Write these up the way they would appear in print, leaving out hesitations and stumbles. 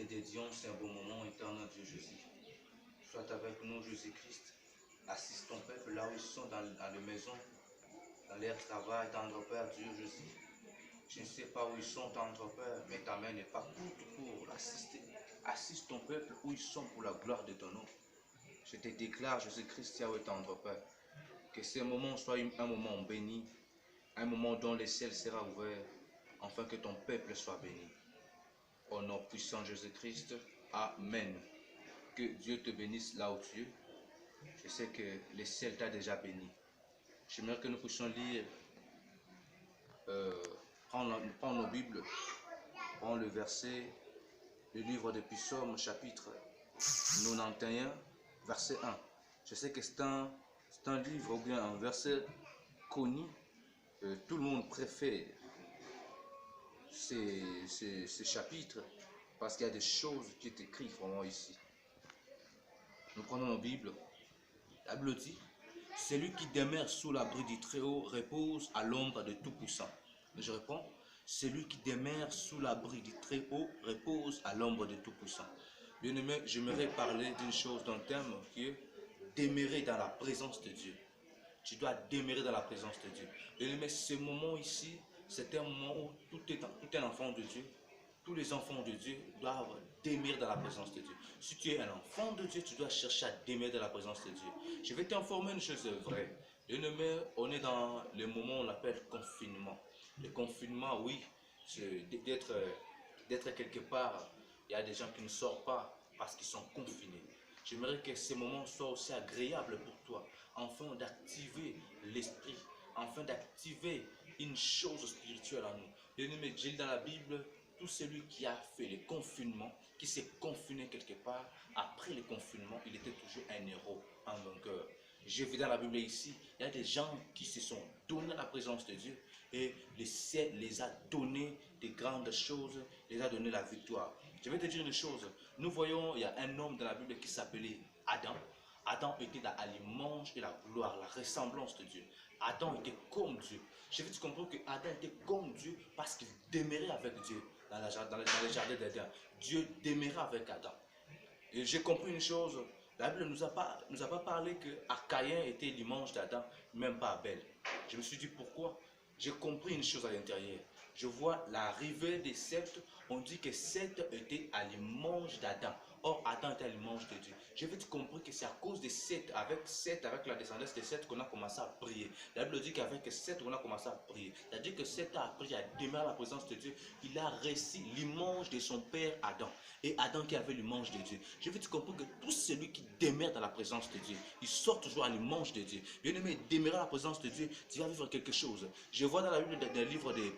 dédions c'est un bon moment, éternel Dieu Jésus. Sois avec nous, Jésus-Christ. Assiste ton peuple là où ils sont, dans les maisons, dans leur travail, tendre Père Dieu Jésus. Je ne sais pas où ils sont, tendre Père, mais ta main n'est pas courte pour l'assister. Assiste ton peuple où ils sont pour la gloire de ton nom. Je te déclare, Jésus-Christ, Yahweh, tendre Père, que ce moment soit un moment béni, un moment dont le ciel sera ouvert, afin que ton peuple soit béni. Au nom puissant de Jésus-Christ, Amen. Que Dieu te bénisse là où tu es. Je sais que le ciel t'a déjà béni. J'aimerais que nous puissions lire, prendre nos Bibles, prendre le verset, le livre de Psaumes, chapitre 91, verset 1. Je sais que c'est un livre ou bien un verset connu. Tout le monde préfère ces chapitres parce qu'il y a des choses qui sont écrites vraiment ici. Nous prenons nos Bibles. La Bible dit: celui qui demeure sous l'abri du Très-Haut repose à l'ombre de Tout-Puissant. Je réponds: celui qui demeure sous l'abri du Très-Haut repose à l'ombre de Tout-Puissant. Bien aimé, j'aimerais parler d'une chose, d'un thème qui est demeurer dans la présence de Dieu. Tu dois demeurer dans la présence de Dieu. Bien aimé, ce moment ici, c'est un moment où tout un enfant de Dieu, tous les enfants de Dieu doivent demeurer dans la présence de Dieu. Si tu es un enfant de Dieu, tu dois chercher à demeurer dans la présence de Dieu. Je vais t'informer une chose vraie. Bien aimé, on est dans le moment où on appelle confinement. Le confinement, oui, c'est d'être quelque part. Il y a des gens qui ne sortent pas parce qu'ils sont confinés. J'aimerais que ce moment soit aussi agréable pour toi, afin d'activer l'esprit, afin d'activer une chose spirituelle en nous. Bien aimé, j'ai lu dans la Bible, tout celui qui a fait le confinement, qui s'est confiné quelque part, après le confinement, il était toujours un héros, un vainqueur. J'ai vu dans la Bible ici, il y a des gens qui se sont donnés à la présence de Dieu et le ciel les a donné des grandes choses, les a donné la victoire. Je vais te dire une chose, nous voyons, il y a un homme dans la Bible qui s'appelait Adam. Adam était dans l'image et la gloire, la ressemblance de Dieu. Adam était comme Dieu. Je veux te comprendre que Adam était comme Dieu parce qu'il demeurait avec Dieu dans les jardins d'Éden. Dieu demeurait avec Adam. Et j'ai compris une chose, la Bible ne nous a pas parlé que Caïn était l'image d'Adam, même pas Abel. Je me suis dit pourquoi? J'ai compris une chose à l'intérieur. Je vois l'arrivée des Seth, on dit que Seth était à l'image d'Adam. Or, Adam était à l'image de Dieu. Je vais te comprendre que c'est à cause de Seth, avec la descendance de Seth, qu'on a commencé à prier. La Bible dit qu'avec Seth, on a commencé à prier. C'est-à-dire que Seth a appris à demeurer à la présence de Dieu. Il a reçu l'image de son père Adam. Et Adam qui avait l'image de Dieu. Je vais te comprendre que tout celui qui demeure dans la présence de Dieu, il sort toujours à l'image de Dieu. Bien aimé, demeurer à la présence de Dieu, tu vas vivre quelque chose. Je vois dans la Bible, dans le livre de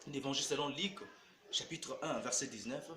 l'Évangile selon Luc, chapitre 1, verset 19,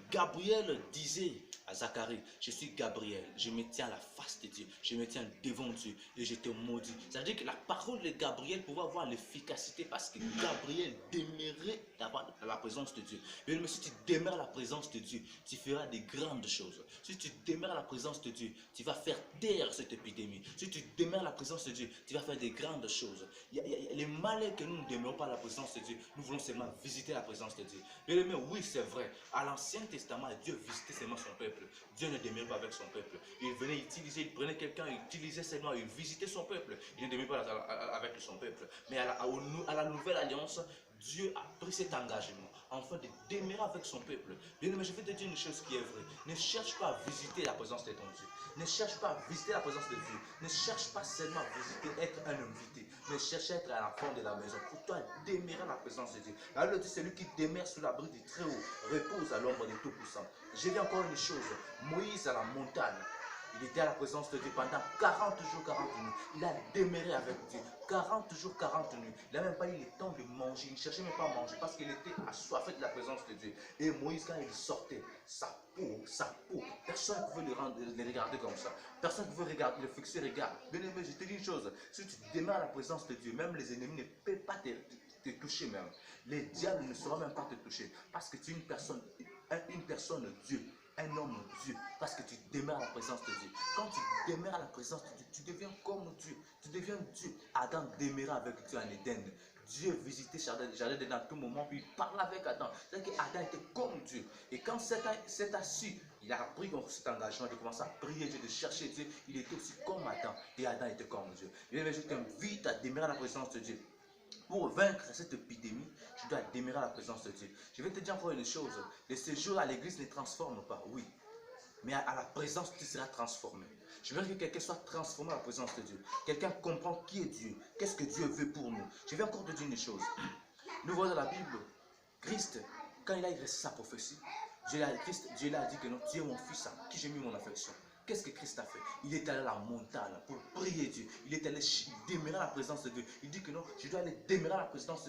Gabriel disait à Zacharie: je suis Gabriel, je me tiens à la face de Dieu, je me tiens devant Dieu et je te maudis. C'est-à-dire que la parole de Gabriel pouvait avoir l'efficacité parce que Gabriel demeurait dans la présence de Dieu. Mais si tu demeures à la présence de Dieu, tu feras des grandes choses. Si tu demeures à la présence de Dieu, tu vas faire taire cette épidémie. Si tu demeures à la présence de Dieu, tu vas faire des grandes choses. Les malheurs que nous ne demeurons pas à la présence de Dieu, nous voulons seulement visiter la présence de Dieu. Bien aimé, oui, c'est vrai. À l'Ancien Testament, Dieu visitait seulement son peuple. Dieu ne demeurait pas avec son peuple. Il venait utiliser, il prenait quelqu'un, il utilisait seulement, il visitait son peuple. Il ne demeurait pas avec son peuple. Mais à la nouvelle alliance, Dieu a pris cet engagement afin de demeurer avec son peuple. Bien aimé, je vais te dire une chose qui est vraie. Ne cherche pas à visiter la présence de ton Dieu. Ne cherche pas à visiter la présence de Dieu. Ne cherche pas seulement à visiter, être un invité. Mais cherche à être un enfant de la maison. Pour toi, demeurer la présence de Dieu. La Bible dit: celui qui demeure sous l'abri du Très-Haut repose à l'ombre du Tout-Puissant. J'ai vu encore une chose. Moïse à la montagne, il était à la présence de Dieu pendant 40 jours, 40 nuits. Il a demeuré avec Dieu. 40 jours, 40 nuits. Il n'a même pas eu le temps de manger. Il ne cherchait même pas à manger parce qu'il était assoiffé de la présence de Dieu. Et Moïse, quand il sortait, sa peau, personne ne pouvait le regarder comme ça. Personne ne pouvait regarder, le fixer, regarde. Bien aimé, je te dis une chose. Si tu demeures à la présence de Dieu, même les ennemis ne peuvent pas te toucher même. Les diables ne sauront même pas te toucher parce que tu es une personne Dieu. Un homme Dieu, parce que tu demeures à la présence de Dieu. Quand tu demeures à la présence de Dieu, tu deviens comme Dieu. Tu deviens Dieu. Adam demeurait avec Dieu en Éden. Dieu visitait le jardin d'Éden à tout moment, puis il parlait avec Adam. C'est-à-dire qu'Adam était comme Dieu. Et quand quand cet assis, il a pris cet engagement de commencer à prier Dieu, de chercher Dieu, il était aussi comme Adam, et Adam était comme Dieu. Bien-aimé, je t'invite à demeurer à la présence de Dieu. Pour vaincre cette épidémie, tu dois demeurer à la présence de Dieu. Je vais te dire encore une chose, le séjour à l'église ne transforme pas, oui. Mais à la présence, tu seras transformé. Je veux que quelqu'un soit transformé à la présence de Dieu. Quelqu'un comprend qui est Dieu. Qu'est-ce que Dieu veut pour nous. Je vais encore te dire une chose. Nous voyons dans la Bible, Christ, quand il a exercé sa prophétie, Dieu lui a dit que non, tu es mon fils, à qui j'ai mis mon affection. Qu'est-ce que Christ a fait? Il est allé à la montagne pour prier Dieu. Il est allé demeurer à la présence de Dieu. Il dit que non, je dois aller demeurer à la présence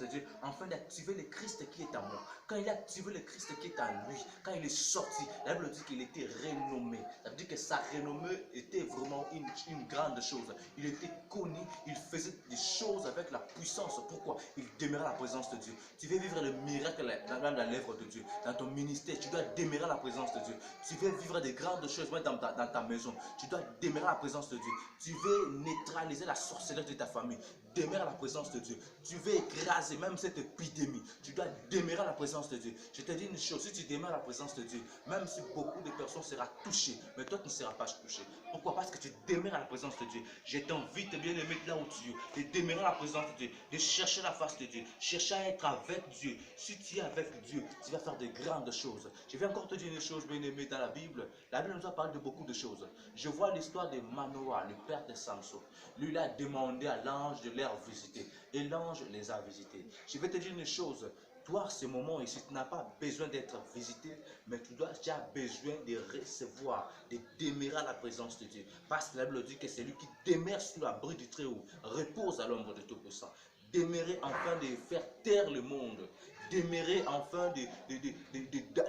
de Dieu afin d'activer le Christ qui est en moi. Quand il a activé le Christ qui est en lui, quand il est sorti, la Bible dit qu'il était renommé. Ça veut dire que sa renommée était vraiment une grande chose. Il était connu, il faisait des choses avec la puissance. Pourquoi? Il demeurait à la présence de Dieu. Tu veux vivre le miracle dans la lèvre de Dieu. Dans ton ministère, tu dois demeurer à la présence de Dieu. Tu veux vivre des grandes choses dans ta maison. Tu dois demeurer à la présence de Dieu. Tu veux neutraliser la sorcellerie de ta famille. Demeure à la présence de Dieu. Tu veux écraser même cette épidémie. Tu dois demeurer à la présence de Dieu. Je te dis une chose, si tu demeures à la présence de Dieu, même si beaucoup de personnes seront touchées, mais toi tu ne seras pas touché. Pourquoi? Parce que tu demeures à la présence de Dieu. Je t'invite bien aimé là où tu es, de demeurer à la présence de Dieu, de chercher la face de Dieu, chercher à être avec Dieu. Si tu es avec Dieu, tu vas faire de grandes choses. Je vais encore te dire une chose bien aimé dans la Bible nous a parlé de beaucoup de choses. Je vois l'histoire de Manoah, le père de Samson. Lui, il a demandé à l'ange de les visiter. Et l'ange les a visités. Je vais te dire une chose. Toi, ce moment ici, tu n'as pas besoin d'être visité, mais tu as besoin de recevoir, de demeurer à la présence de Dieu. Parce que la Bible dit que c'est lui qui demeure sous l'abri du Très-Haut, repose à l'ombre de Tout-Puissant. Demeurer afin de faire taire le monde. Demeurer afin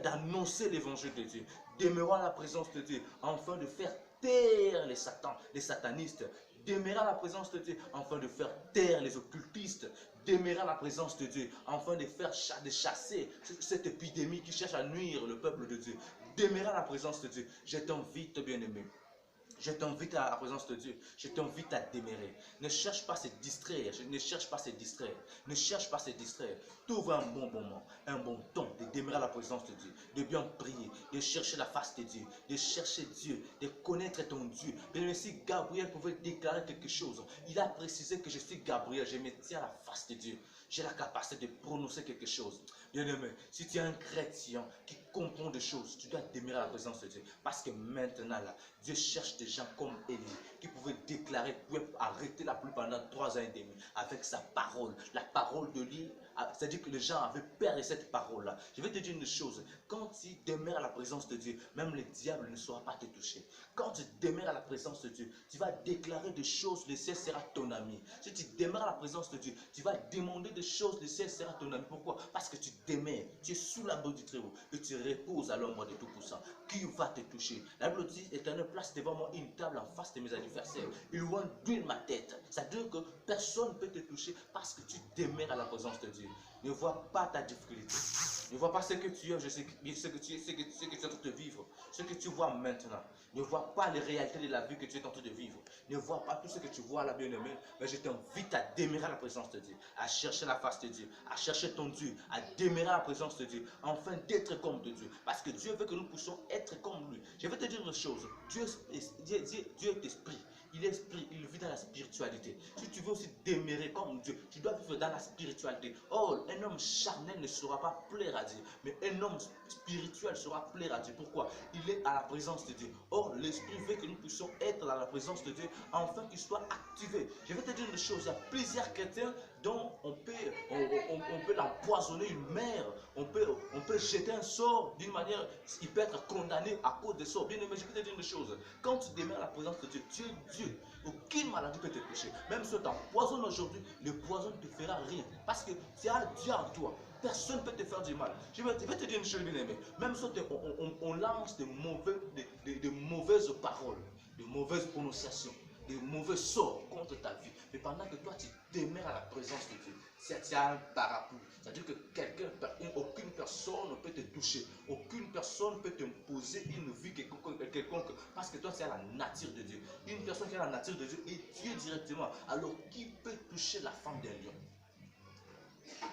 d'annoncer l'évangile de Dieu. Demeurons à la présence de Dieu afin de faire taire les satanistes. Demeurer à la présence de Dieu afin de faire taire les occultistes. Demeurer à la présence de Dieu afin de chasser cette épidémie qui cherche à nuire le peuple de Dieu. Demeurer à la présence de Dieu. Je t'invite, bien-aimé. Je t'invite à la présence de Dieu. Je t'invite à demeurer. Ne cherche pas à se distraire. Ne cherche pas à se distraire. Ne cherche pas à se distraire. Trouve un bon moment, un bon temps de demeurer à la présence de Dieu. De bien prier. De chercher la face de Dieu. De chercher Dieu. De connaître ton Dieu. Bien, si Gabriel pouvait déclarer quelque chose, il a précisé que je suis Gabriel. Je me tiens à la face de Dieu. J'ai la capacité de prononcer quelque chose. Bien-aimé, si tu es un chrétien qui comprend des choses, tu dois demeurer à la présence de Dieu. Parce que maintenant, là, Dieu cherche des gens comme Élie, qui pouvaient déclarer, pouvaient arrêter la pluie pendant 3 ans et demi, avec sa parole. La parole de Élie, c'est-à-dire que les gens avaient peur de cette parole-là. Je vais te dire une chose, quand tu demeures à la présence de Dieu, même le diable ne saura pas te toucher. Quand tu demeures à la présence de Dieu, tu vas déclarer des choses, le ciel sera ton ami. Si tu demeures à la présence de Dieu, tu vas demander des choses, le ciel sera ton ami. Pourquoi? Parce que tu demeures, tu es sous l'abri du Très-Haut et tu reposes à l'ombre de Tout-Puissant. Qui va te toucher? La Bible dit, Éternel, place devant moi une table en face de mes adversaires. Il loin d'huile ma tête. Ça veut dire que personne ne peut te toucher parce que tu demeures à la présence de Dieu. Ne vois pas ta difficulté. Ne vois pas ce que tu es, ce que tu es en train de vivre, ce que tu vois maintenant. Ne vois pas les réalités de la vie que tu es en train de vivre. Ne vois pas tout ce que tu vois là, bien-aimé. Mais je t'invite à demeurer à la présence de Dieu, à chercher la face de Dieu, à chercher ton Dieu, à demeurer à la présence de Dieu, afin d'être comme de Dieu. Parce que Dieu veut que nous puissions être comme lui. Je vais te dire une chose. Dieu est esprit. Il est esprit, il vit dans la spiritualité. Si tu veux aussi demeurer comme Dieu, tu dois vivre dans la spiritualité. Oh, un homme charnel ne saura pas plaire à Dieu, mais un homme spirituel saura plaire à Dieu. Pourquoi? Il est à la présence de Dieu. Or, l'esprit veut que nous puissions être dans la présence de Dieu, afin qu'il soit activé. Je vais te dire une chose, il y a plusieurs chrétiens dont on peut l'empoisonner une mère, on peut jeter un sort d'une manière, il peut être condamné à cause de sort. Bien aimé, je vais te dire une chose, quand tu demeures à la présence de Dieu, tu es Dieu, aucune maladie peut te toucher. Même si on t'empoisonne aujourd'hui, le poison ne te fera rien, parce que tu as Dieu en toi. Personne ne peut te faire du mal. Je vais te dire une chose, bien aimé, même si on lance de mauvaises paroles, de mauvaises prononciations, de mauvais sorts contre ta vie. Mais pendant que toi, tu demeures à la présence de Dieu, tu as un parapluie. C'est-à-dire que aucune personne ne peut te toucher. Aucune personne ne peut t'imposer une vie quelconque. Parce que toi, tu as la nature de Dieu. Une personne qui a la nature de Dieu est Dieu directement. Alors, qui peut toucher la femme d'un lion?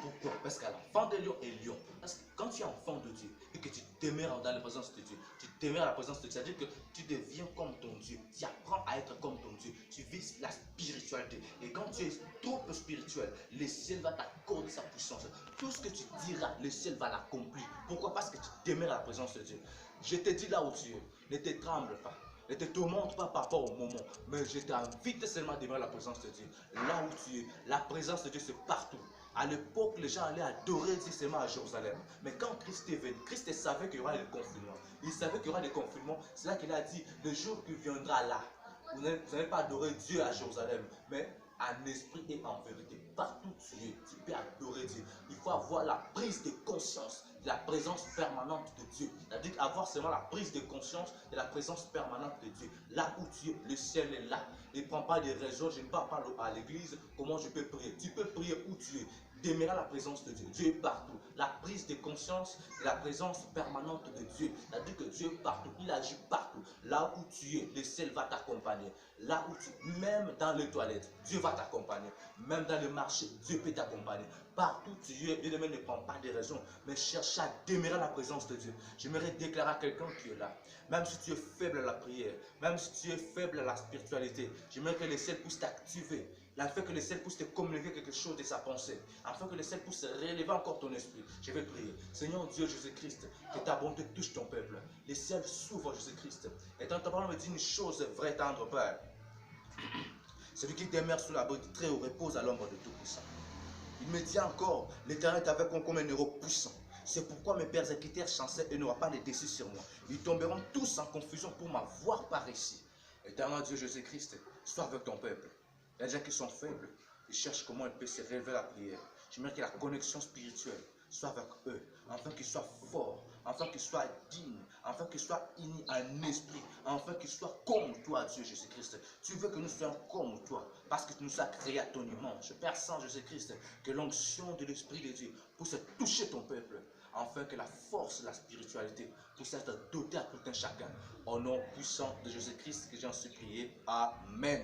Pourquoi? Parce qu'à l'enfant de lion est lion. Parce que quand tu es enfant de Dieu et que tu demeures dans la présence de Dieu, tu demeures à la présence de Dieu, c'est-à-dire que tu deviens comme ton Dieu. Tu apprends à être comme ton Dieu. Tu vis la spiritualité. Et quand tu es trop spirituel, le ciel va t'accorder sa puissance. Tout ce que tu diras, le ciel va l'accomplir. Pourquoi? Parce que tu demeures à la présence de Dieu. Je te dis là où tu es, ne te tremble pas. Ne te tourmente pas par rapport au moment, mais je t'invite seulement à demeurer la présence de Dieu. Là où tu es, la présence de Dieu c'est partout. À l'époque, les gens allaient adorer Dieu seulement à Jérusalem. Mais quand Christ est venu, Christ savait qu'il y aura des confinements. Il savait qu'il y aura des confinements. C'est là qu'il a dit, le jour qui viendra là, vous n'allez pas adorer Dieu à Jérusalem, mais en esprit et en vérité. Partout où tu es, tu peux adorer Dieu. Il faut avoir la prise de conscience de la présence permanente de Dieu. C'est-à-dire avoir seulement la prise de conscience de la présence permanente de Dieu. Là où tu es, le ciel est là. Ne prends pas de raison, je ne parle pas à l'église, comment je peux prier. Tu peux prier où tu es. Demeurer la présence de Dieu. Dieu est partout. La prise de conscience de la présence permanente de Dieu. C'est-à-dire que Dieu est partout. Il agit partout. Là où tu es, le ciel va t'accompagner. Là où tu es, même dans les toilettes, Dieu va t'accompagner. Même dans le marché, Dieu peut t'accompagner. Partout où tu es, bien aimé, ne prends pas de raison, mais cherche à demeurer la présence de Dieu. J'aimerais déclarer à quelqu'un qui est là. Même si tu es faible à la prière, même si tu es faible à la spiritualité, j'aimerais que le ciel puisse t'activer. Afin que le ciel puisse te communiquer quelque chose de sa pensée. Afin que le ciel puisse relever encore ton esprit. Je vais prier. Seigneur Dieu Jésus-Christ, que ta bonté touche ton peuple. Le ciel s'ouvre Jésus-Christ. Et dans ta parole me dit une chose vraie, tendre Père. Celui qui demeure sous l'abri du Très-Haut repose à l'ombre de Tout-Puissant. Il me dit encore, l'Éternel est avec moi comme un héros puissant. C'est pourquoi mes persécuteurs chançaient et n'auront pas de déçus sur moi. Ils tomberont tous en confusion pour m'avoir par ici. Éternel Dieu Jésus-Christ, sois avec ton peuple. Il y a des gens qui sont faibles. Ils cherchent comment ils peuvent se relever la prière. J'aimerais que la connexion spirituelle soit avec eux, afin qu'ils soient forts, afin qu'ils soient dignes, afin qu'ils soient unis en esprit, afin qu'ils soient comme toi, Dieu Jésus-Christ. Tu veux que nous soyons comme toi, parce que tu nous as créés à ton image. Père Saint Jésus-Christ, que l'onction de l'Esprit de Dieu puisse toucher ton peuple, afin que la force de la spiritualité puisse être dotée à tout un chacun. Au nom puissant de Jésus-Christ que j'en suis prié. Amen.